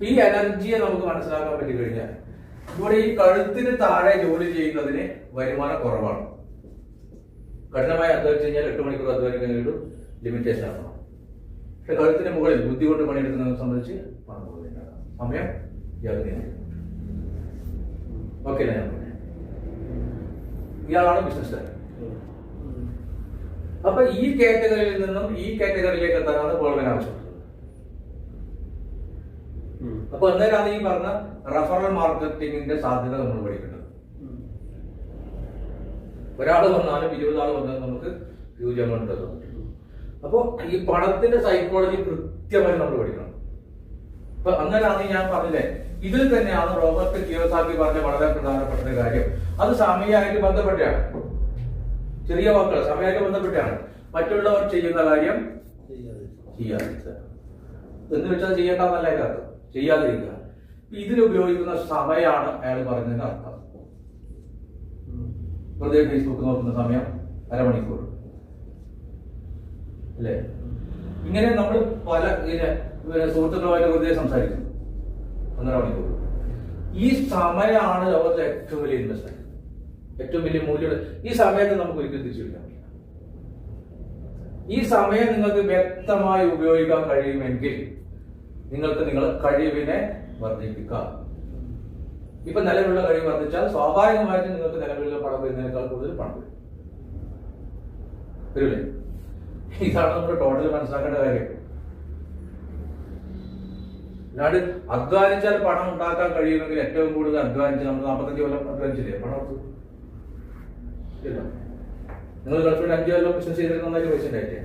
ഈ എനർജിയെ നമുക്ക് മനസ്സിലാക്കാൻ പറ്റി കഴിഞ്ഞാൽ ഇവിടെ ഈ കഴുത്തിന് താഴെ ജോലി ചെയ്യുന്നതിന് വരുമാനം കുറവാണ്. കഠിനമായി അധ്വാനിച്ചു കഴിഞ്ഞാൽ 8 മണിക്കൂർ അധ്വാനിക്കുന്ന ഒരു ലിമിറ്റേഷൻ ആണ്. പക്ഷെ കഴുത്തിന് മുകളിൽ ബുദ്ധി കൊണ്ട് പണിയെടുക്കുന്നതിനെ സംബന്ധിച്ച് പണം കൂടുതലുണ്ടാകാം. സമയം ഓക്കെ. ഞാൻ ഇയാളാണ് ബിസിനസ്സുകാരൻ. അപ്പൊ ഈ കാറ്റഗറിയിൽ നിന്നും ഈ കാറ്റഗറിയിലേക്ക് എത്താനാണ് പോൾവൻ ആവശ്യമുള്ളത്. അപ്പൊ അന്നേരമാണ് ഈ പറഞ്ഞ റഫറൽ മാർക്കറ്റിംഗിന്റെ സാധ്യത നമ്മൾ പഠിക്കേണ്ടത്. ഒരാൾ വന്നാലും 20 ആൾ വന്നാലും നമുക്ക് ഹ്യൂജ് എമൗണ്ട് തന്നു. അപ്പൊ ഈ പണത്തിന്റെ സൈക്കോളജി കൃത്യമായി നമ്മൾ പഠിക്കണം. അപ്പൊ അങ്ങനെയാണ് ഞാൻ പറഞ്ഞില്ലേ, ഇതിൽ തന്നെയാണ് റോബർട്ട് കിയോസാക്കി പറഞ്ഞ വളരെ പ്രധാനപ്പെട്ട ഒരു കാര്യം. അത് സമയമായിട്ട് ബന്ധപ്പെട്ടാണ്. ചെറിയ വാക്കുകൾ സമയമായിട്ട് ബന്ധപ്പെട്ടാണ്. മറ്റുള്ളവർ ചെയ്യുന്ന കാര്യം ചെയ്യാതിരിക്കുക എന്ന് വെച്ചാൽ ചെയ്യേണ്ടെന്നല്ല അതിന്റെ അർത്ഥം, ചെയ്യാതിരിക്കുക. ഇതിനുപയോഗിക്കുന്ന സമയമാണ് അയാൾ പറഞ്ഞതിന്റെ അർത്ഥം. വെറുതെ ഫേസ്ബുക്ക് നോക്കുന്ന സമയം അരമണിക്കൂർ അല്ലേ? ഇങ്ങനെ നമ്മൾ പല സുഹൃത്തുക്കളുമായിട്ട് വെറുതെ സംസാരിക്കുന്നു 1.5 മണിക്കൂർ. ഈ സമയമാണ് ലോകത്തെ ഏറ്റവും വലിയ ഇൻവെസ്റ്റ്മെന്റ്, ഏറ്റവും വലിയ മൂല്യം. ഈ സമയത്ത് നമുക്ക് ഒരിക്കലും തിരിച്ചു വിളിക്കാൻ പറ്റില്ല. ഈ സമയം നിങ്ങൾക്ക് വ്യക്തമായി ഉപയോഗിക്കാൻ കഴിയുമെങ്കിൽ നിങ്ങൾക്ക് നിങ്ങളുടെ കഴിവിനെ വർദ്ധിപ്പിക്കാം. ഇപ്പൊ നിലവിലുള്ള കഴിവ് വർദ്ധിച്ചാൽ സ്വാഭാവികമായിട്ടും നിങ്ങൾക്ക് നിലവിലുള്ള പണം വരുന്നതിനേക്കാൾ കൂടുതൽ പണം വരും. വരില്ലേ? ഇതാണ് നമ്മൾ ടോട്ടൽ മനസ്സിലാക്കേണ്ട കാര്യം. അല്ലാണ്ട് അധ്വാനിച്ചാൽ പണം ഉണ്ടാക്കാൻ കഴിയുമെങ്കിൽ ഏറ്റവും കൂടുതൽ അധ്വാനിച്ച് നമ്മൾ 45 കൊല്ലം അധ്വാനിച്ചില്ലേ പണം എടുത്തു? നിങ്ങൾ ഗൾഫിൽ 5 കൊല്ലം ബിസിനസ് ചെയ്തിട്ട് നന്നായിട്ട് പൈസ ഉണ്ടായിട്ടേ.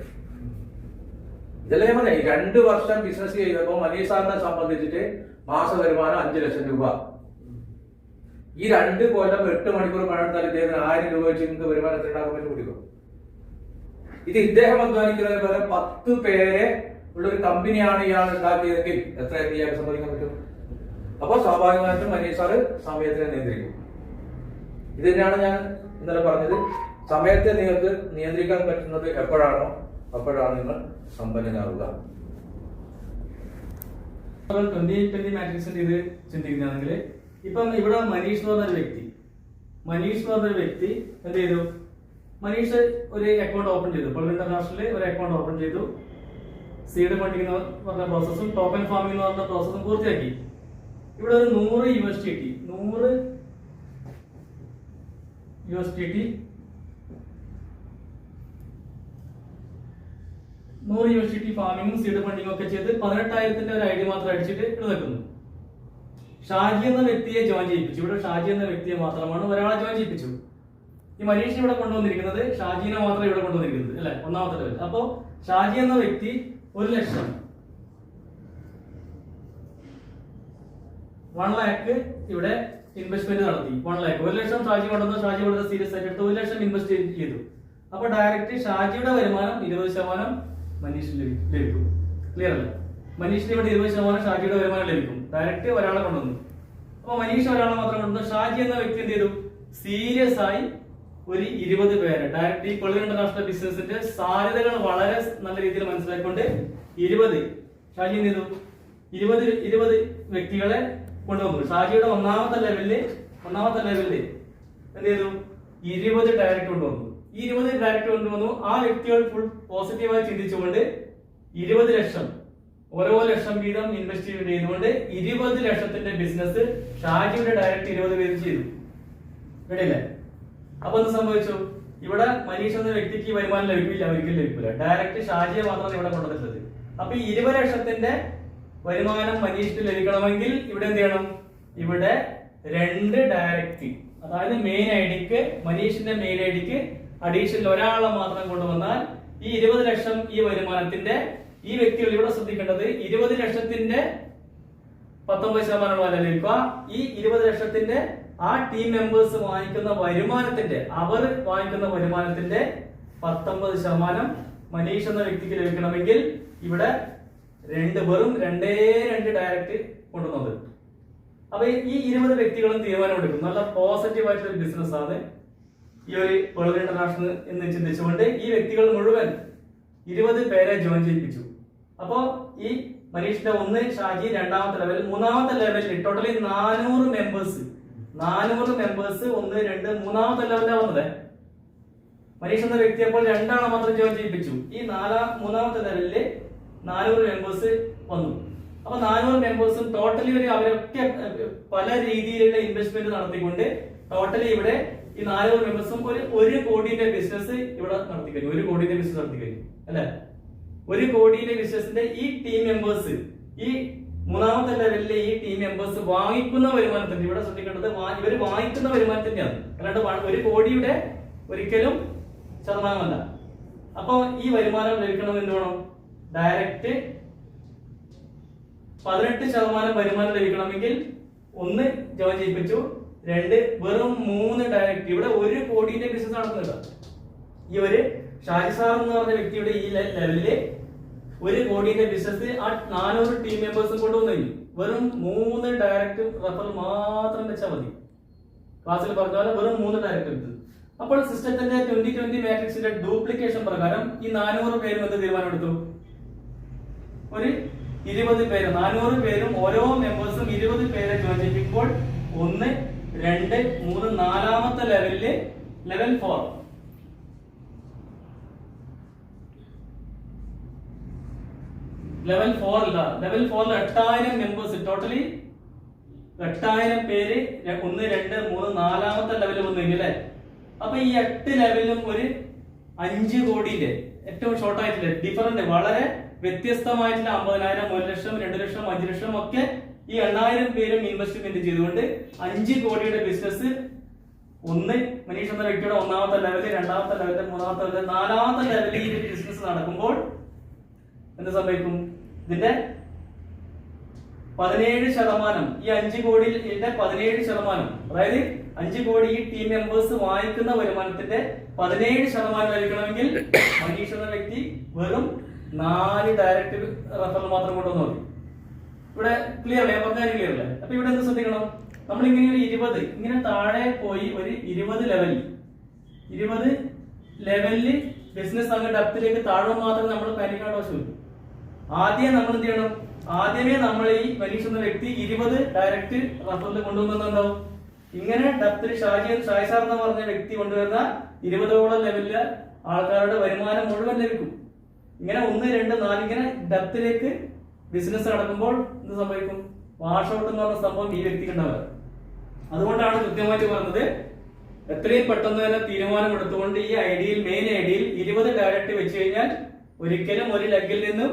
ഇതല്ലേ ഞാൻ പറഞ്ഞേ, 2 വർഷം ബിസിനസ് ചെയ്തപ്പോൾ മനീഷ് സാറിനെ സംബന്ധിച്ചിട്ട് മാസ വരുമാനം 5 ലക്ഷം രൂപ. ഈ 2 കൊല്ലം 8 മണിക്കൂർ പണിയെടുത്താൽ ഇദ്ദേഹത്തിന് 1000 രൂപ വെച്ച് നിങ്ങൾക്ക് വരുമാനത്തിൽ ഉണ്ടാക്കാൻ പറ്റും കൂടിക്കോ. ഇത് ഇദ്ദേഹം അധ്വാനിക്കുന്നതിന് പോലെ 10 പേരെ ഉള്ളൊരു കമ്പനിയാണ് ഇയാൾ ഉണ്ടാക്കിയതെങ്കിൽ എത്ര ഇയാൾ സമ്മതിക്കാൻ പറ്റും? അപ്പൊ സ്വാഭാവികമായിട്ടും മനീഷ് സാറ് സമയത്തിനെ നിയന്ത്രിക്കും. ഇത് തന്നെയാണ് ഞാൻ ഇന്നലെ പറഞ്ഞത്. സമയത്തെ നിങ്ങൾക്ക് നിയന്ത്രിക്കാൻ പറ്റുന്നത് എപ്പോഴാണോ അപ്പോഴാണ് നിങ്ങൾ സമ്പന്നനാവുക. 2020 മാട്രിക്സിന്റെ ഇത് ചിന്തിക്കുകയാണെങ്കിൽ ഇപ്പം ഇവിടെ മനീഷ് എന്ന് പറഞ്ഞൊരു വ്യക്തി എന്ത് ചെയ്തു? മനീഷ് ഒരു അക്കൗണ്ട് ഓപ്പൺ ചെയ്തു. പോൾവൻ ഇന്റർനാഷണലിൽ ഒരു അക്കൗണ്ട് ഓപ്പൺ ചെയ്തു. സീഡ് ഫണ്ടിംഗ് എന്ന് പറഞ്ഞ പ്രോസസ്സും ടോക്കൺ ഫാമിംഗ് എന്ന് പറഞ്ഞ പ്രോസസ്സും പൂർത്തിയാക്കി. ഇവിടെ ഒരു 100 USDT 100 USDT ഫാമിംഗും സീഡ് ഫണ്ടിങ്ങും ഒക്കെ ചെയ്ത് 18,000ന്റെ ഒരു ഐഡി മാത്രം അടിച്ചിട്ട് ഇവിടെ നിൽക്കുന്നു. ഷാജി എന്ന വ്യക്തിയെ ജോയിൻ ചെയ്യിപ്പിച്ചു. ഇവിടെ ഷാജി എന്ന വ്യക്തിയെ മാത്രമാണ് ഒരാളെ ജോയിൻ ചെയ്യിപ്പിച്ചു. ഈ മനീഷ് ഇവിടെ കൊണ്ടുവന്നിരിക്കുന്നത് ഷാജിനെ മാത്രം ഇവിടെ കൊണ്ടുവന്നിരിക്കുന്നത് അല്ലെ, ഒന്നാമത്തെ ലെവൽ. അപ്പോ ഷാജി എന്ന വ്യക്തി 1 ലക്ഷം 1 lakh ഇവിടെ ഇൻവെസ്റ്റ്മെന്റ് നടത്തി. 1 lakh 1 ലക്ഷം ഷാജി കൊണ്ടുവന്ന് ഷാജി വളരെ സീരിയസ് ആയിട്ട് എടുത്ത് 1 ലക്ഷം ഇൻവെസ്റ്റ് ചെയ്തു. അപ്പൊ ഡയറക്റ്റ് ഷാജിയുടെ വരുമാനം 20% മനീഷിന് ലഭിക്കും. ക്ലിയർ അല്ലേ? മനീഷിന് ഇവിടെ 20% ഷാജിയുടെ വരുമാനം ലഭിക്കും. ഡയറക്റ്റ് ഒരാളെ കൊണ്ടുവന്നു. അപ്പൊ മനീഷ് ഒരാളെ മാത്രം കൊണ്ടുവന്നു. ഷാജി എന്ന വ്യക്തി എന്ത് ചെയ്തു? സീരിയസ് ആയി ഒരു 20 പേരെ ഡയറക്റ്റ് ഈ പോൾവൻ ഇന്റർനാഷണൽ ബിസിനസിന്റെ സാധ്യതകൾ വളരെ നല്ല രീതിയിൽ മനസ്സിലാക്കിക്കൊണ്ട് 20 ഷാജി എന്ത് ചെയ്തു? 20 വ്യക്തികളെ കൊണ്ടുവന്നു. ഷാജിയുടെ ഒന്നാമത്തെ ലെവലില് എന്ത് ചെയ്തു? 20 ഡയറക്റ്റ് കൊണ്ടുവന്നു. ഈ 20 ഡയറക്റ്റ് കൊണ്ടുവന്നു. ആ വ്യക്തികൾ ഫുൾ പോസിറ്റീവായി ചിന്തിച്ചുകൊണ്ട് 20 ലക്ഷം ഓരോ ലക്ഷം വീതം ഇൻവെസ്റ്റ് ചെയ്തുകൊണ്ട് 20 ലക്ഷത്തിന്റെ ബിസിനസ് ഷാജിയുടെ ഡയറക്റ്റ് 20 പേര് ചെയ്തു. ഇവിടെയില്ലേ? അപ്പൊ എന്ത് സംഭവിച്ചു? ഇവിടെ മനീഷ് എന്ന വ്യക്തിക്ക് വരുമാനം ലഭിക്കില്ല, ഒരിക്കലും ലഭിക്കില്ല. ഡയറക്റ്റ് ഷാജിയെ മാത്രമാണ് ഇവിടെ കൊണ്ടുവന്നിട്ടുള്ളത്. അപ്പൊ ഈ 20 ലക്ഷത്തിന്റെ വരുമാനം മനീഷിന് ലഭിക്കണമെങ്കിൽ ഇവിടെ എന്ത് ചെയ്യണം? ഇവിടെ 2 ഡയറക്റ്റ്, അതായത് മെയിൻ ഐഡിക്ക്, മനീഷിന്റെ മെയിൻ ഐഡിക്ക് അഡീഷണൽ ഒരാളെ മാത്രം കൊണ്ടുവന്നാൽ ഈ 20 ലക്ഷം ഈ വരുമാനത്തിന്റെ ഈ വ്യക്തികൾ ഇവിടെ ശ്രദ്ധിക്കേണ്ടത് 20 ലക്ഷത്തിന്റെ 19% വരെ ലഭിക്കുക. ഈ 20 ലക്ഷത്തിന്റെ ആ ടീം മെമ്പേഴ്സ് വാങ്ങിക്കുന്ന വരുമാനത്തിന്റെ 19% മനീഷ് എന്ന വ്യക്തിക്ക് ലഭിക്കണമെങ്കിൽ ഇവിടെ വെറും 2 ഡയറക്റ്റ് കൊണ്ടുവന്നത്. അപ്പൊ ഈ 20 വ്യക്തികളും തീരുമാനമെടുക്കും. നല്ല പോസിറ്റീവ് ആയിട്ടുള്ള ഒരു ബിസിനസ് ആണ് ഈ ഒരു പോൾവൻ ഇന്റർനാഷണൽ എന്ന് ചിന്തിച്ചുകൊണ്ട് ഈ വ്യക്തികൾ മുഴുവൻ 20 പേരെ ജോയിൻ ചെയ്യിപ്പിച്ചു. അപ്പോ ഈ മനീഷിന്റെ 1 ഷാജി, രണ്ടാമത്തെ ലെവൽ, മൂന്നാമത്തെ ലെവലിൽ ടോട്ടലി 400 മെമ്പേഴ്സ് 1 2 മൂന്നാമത്തെ ലെവലിലാണ് വന്നത്. മനീഷ് എന്ന വ്യക്തി അപ്പോൾ 2 ആളെ മാത്രം ജോയിൻ ചെയ്യിപ്പിച്ചു. ഈ മൂന്നാമത്തെ ലെവലില് 400 മെമ്പേഴ്സ് വന്നു. അപ്പൊ 400 മെമ്പേഴ്സും ടോട്ടലി അവരൊക്കെ പല രീതിയിലുള്ള ഇൻവെസ്റ്റ്മെന്റ് നടത്തിക്കൊണ്ട് ടോട്ടലി ഇവിടെ ഈ 400 മെമ്പേഴ്സും 1 കോടിയുടെ ബിസിനസ് ഇവിടെ നടത്തി കഴിഞ്ഞു. 1 കോടിയുടെ ബിസിനസ് നടത്തി കഴിഞ്ഞു അല്ലെ. 1 കോടിയുടെ ബിസിനസിന്റെ ഈ ടീം മെമ്പേഴ്സ്, ഈ മൂന്നാമത്തെ ലെവലിലെ ഈ ടീം മെമ്പേഴ്സ് വാങ്ങിക്കുന്ന വരുമാനത്തിന്റെ, ഇവിടെ ശ്രദ്ധിക്കേണ്ടത് ഇവര് വാങ്ങിക്കുന്ന വരുമാനത്തിന്റെയാണ്, അല്ലാണ്ട് 1 കോടിയുടെ ഒരിക്കലും ശതമാനമല്ല. അപ്പൊ ഈ വരുമാനം ലഭിക്കണം എന്ത് വേണം? ഡയറക്റ്റ് 18% വരുമാനം ലഭിക്കണമെങ്കിൽ 1 ജോയിൻ ചെയ്യിപ്പിച്ചു, 2 വെറും 3 ഡയറക്റ്റ്. ഇവിടെ 1 കോടിയുടെ ബിസിനസ് നടക്കുന്നില്ല. ഈ ഷാജി സാർ എന്ന് പറഞ്ഞ വ്യക്തിയുടെ ഈ ലെവലില് 1 കോടിയുടെ ബിസിനസ് ആ 400 ടീം മെമ്പേഴ്സും കൊണ്ടുവന്നു കഴിഞ്ഞു. വെറും 3 ഡയറക്റ്റ് റഫറൽ മാത്രം വെച്ചാൽ മതി. ക്ലാസ്സിൽ പറഞ്ഞ പോലെ വെറും 3 ഡയറക്റ്റ് എടുത്തു. അപ്പോൾ സിസ്റ്റത്തിന്റെ 2020 മാട്രിക്സിന്റെ ഡ്യൂപ്ലിക്കേഷൻ പ്രകാരം ഈ 400 പേരും എന്ത് തീരുമാനമെടുത്തു? ഒരു 20 പേര്, 400 പേരും ഓരോ മെമ്പേഴ്സും 20 പേരെ ജോയിൻ ചെയ്യിപ്പിക്കുമ്പോൾ 1 2 3 നാലാമത്തെ ലെവലില് ലെവൽ 4 ലെവൽ 4 8000 മെമ്പേഴ്സ്, ടോട്ടലി 8000 പേര് 1 2 3 നാലാമത്തെ ലെവലിൽ വന്നു അല്ലേ. അപ്പൊ ഈ 8 ലെവലിലും ഒരു 5 കോടിയിലെ ഏറ്റവും ഷോർട്ട് ആയിട്ടില്ല, ഡിഫറന്റ്, വളരെ വ്യത്യസ്തമായിട്ടുള്ള 50,000, 1 ലക്ഷം, 2 ലക്ഷം, 5 ലക്ഷം ഒക്കെ ഈ 8000 പേരും ഇൻവെസ്റ്റ്മെന്റ് ചെയ്തുകൊണ്ട് 5 കോടിയുടെ ബിസിനസ് മനീഷ് എന്ന വ്യക്തിയുടെ 1ാമത്തെ ലെവല്, 2ാമത്തെ ലെവല്, 3ാമത്തെ ലെവല്, 4ാമത്തെ ലെവലിൽ ഈ ബിസിനസ് നടക്കുമ്പോൾ എന്ത് സംഭവിക്കും? ഇതിന്റെ 17%, ഈ 5 കോടിയുടെ 17%, അതായത് 5 കോടി ഈ ടീം മെമ്പേഴ്സ് വാങ്ങിക്കുന്ന വരുമാനത്തിന്റെ 17% ലഭിക്കണമെങ്കിൽ മനീഷ് എന്ന വ്യക്തി വെറും 4 ഡയറക്റ്റ് റഫറൽ മാത്രം കൊണ്ടുവന്നു മതി. ഇവിടെ ക്ലിയർ അല്ലേ? പറഞ്ഞാൽ ക്ലിയർ അല്ലേ? അപ്പൊ ഇവിടെ എന്ത് ശ്രദ്ധിക്കണം? നമ്മൾ ഇങ്ങനെ ഒരു 20 ഇങ്ങനെ താഴെ പോയി ഒരു 20 ലെവലില് ബിസിനസ് അങ്ങ് ഡെപ്തിലേക്ക് താഴുമ്പോൾ മാത്രമേ നമ്മൾ പാനിക്കേണ്ട ആവശ്യമുള്ളൂ. ആദ്യം നമ്മൾ എന്ത് ചെയ്യണം? ആദ്യമേ നമ്മൾ ഈ മനീഷ് എന്ന വ്യക്തി 20 ഡയറക്റ്റ് റഫറൽ കൊണ്ടുവന്നുണ്ടാവും. ഇങ്ങനെ ഡെപ്തിൽ ഷാജി സാർ എന്ന് പറഞ്ഞ വ്യക്തി കൊണ്ടുവരുന്ന 20ഓളം ലെവലില് ആൾക്കാരുടെ വരുമാനം മുഴുവൻ ലഭിക്കും. ഇങ്ങനെ 1 2 4 ഇങ്ങനെ ഡെപ്തിലേക്ക് ബിസിനസ് നടക്കുമ്പോൾ എന്ത് സംഭവിക്കും? വാഷ് ഔട്ട് എന്ന് പറഞ്ഞ സംഭവം ഈ വ്യക്തിക്ക് ഉണ്ടാവുക. അതുകൊണ്ടാണ് കൃത്യമായിട്ട് പറഞ്ഞത്, എത്രയും പെട്ടെന്ന് തന്നെ തീരുമാനം എടുത്തുകൊണ്ട് ഈ മെയിൻ ഐഡിയയിൽ 20 ഡയറക്റ്റ് വെച്ച് കഴിഞ്ഞാൽ ഒരിക്കലും ഒരു ലെഗിൽ നിന്നും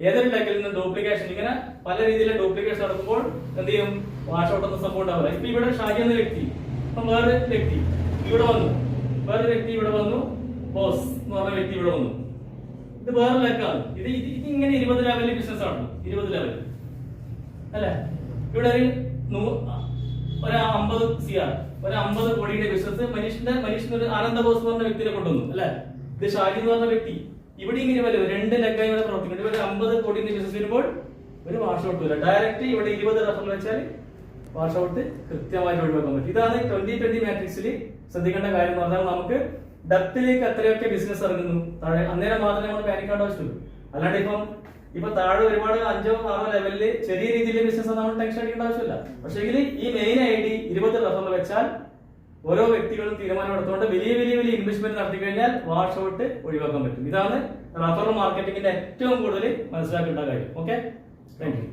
ഏതൊരു ലെഗിൽ നിന്നും ഡ്യൂപ്ലിക്കേഷൻ, ഇങ്ങനെ പല രീതിയിലുള്ള ഡ്യൂപ്ലിക്കേഷൻ നടക്കുമ്പോൾ എന്ത് ചെയ്യും? വാഷ് ഔട്ട് എന്ന സംഭവം ഉണ്ടാവില്ല. ഇപ്പൊ ഇവിടെ ഷാജി എന്ന വ്യക്തി, ഇപ്പം വേറൊരു വ്യക്തി ഇവിടെ വന്നു, വേറൊരു വ്യക്തി ഇവിടെ വന്നു, ബോസ് എന്ന് പറഞ്ഞ വ്യക്തി ഇവിടെ വന്നു. ഇത് വേറെ ലെഗാണ്. ഇത് ഇങ്ങനെ 20 ലെവലിൽ ബിസിനസ് ആണ്, 20 ലെവൽ അല്ലെ. ഇവിടെ ഒരു 50 CR, ഒരു 50 കോടിയുടെ ബിസിനസ് മനീഷിന്റെ ഒരു ആനന്ദ ബോസ് എന്ന് പറഞ്ഞ വ്യക്തിയെ കൊണ്ടുവന്നു അല്ലെ. ഇത് ഷാജി എന്ന് പറഞ്ഞ വ്യക്തി ഇവിടെ ഇങ്ങനെ വരും, 2 ലെഗായി ഇവിടെ പ്രവർത്തിക്കുന്നുണ്ട്. ഇവിടെ 50 കോടിയുടെ ബിസിനസ് വരുമ്പോൾ ഒരു വാഷ് ഔട്ട് വരില്ല. ഡയറക്റ്റ് ഇവിടെ 20 റഫറൽ വെച്ചാൽ വാഷ് ഔട്ട് കൃത്യമായിട്ട് ഒഴിവാക്കാൻ പറ്റും. ഇതാണ് 2020 മാട്രിക്സിൽ ശ്രദ്ധിക്കേണ്ട കാര്യം എന്ന് പറഞ്ഞാൽ, നമുക്ക് ഡെപ്തിലേക്ക് എത്രയൊക്കെ ബിസിനസ് ഇറങ്ങുന്നു താഴെ, അന്നേരം മാത്രമേ നമ്മൾ പാനിക്കേണ്ട ആവശ്യമുള്ളൂ. അല്ലാണ്ട് ഇപ്പൊ താഴെ ഒരുപാട് 5 6 ലെവലില് ചെറിയ രീതിയിലെ ബിസിനസ് നമ്മൾ ടെൻഷൻ അടിക്കേണ്ട ആവശ്യമില്ല. പക്ഷേ ഈ മെയിൻ ഐഡി 20 റഫറൽ വെച്ചാൽ ഓരോ വ്യക്തികളും തീരുമാനം എടുത്തുകൊണ്ട് വലിയ ഇൻവെസ്റ്റ്മെന്റ് നടത്തി കഴിഞ്ഞാൽ വാഷ് ഔട്ട് ഒഴിവാക്കാൻ പറ്റും. ഇതാണ് റഫറൽ മാർക്കറ്റിംഗിന്റെ ഏറ്റവും കൂടുതൽ മനസ്സിലാക്കേണ്ട കാര്യം. Okay, thank you.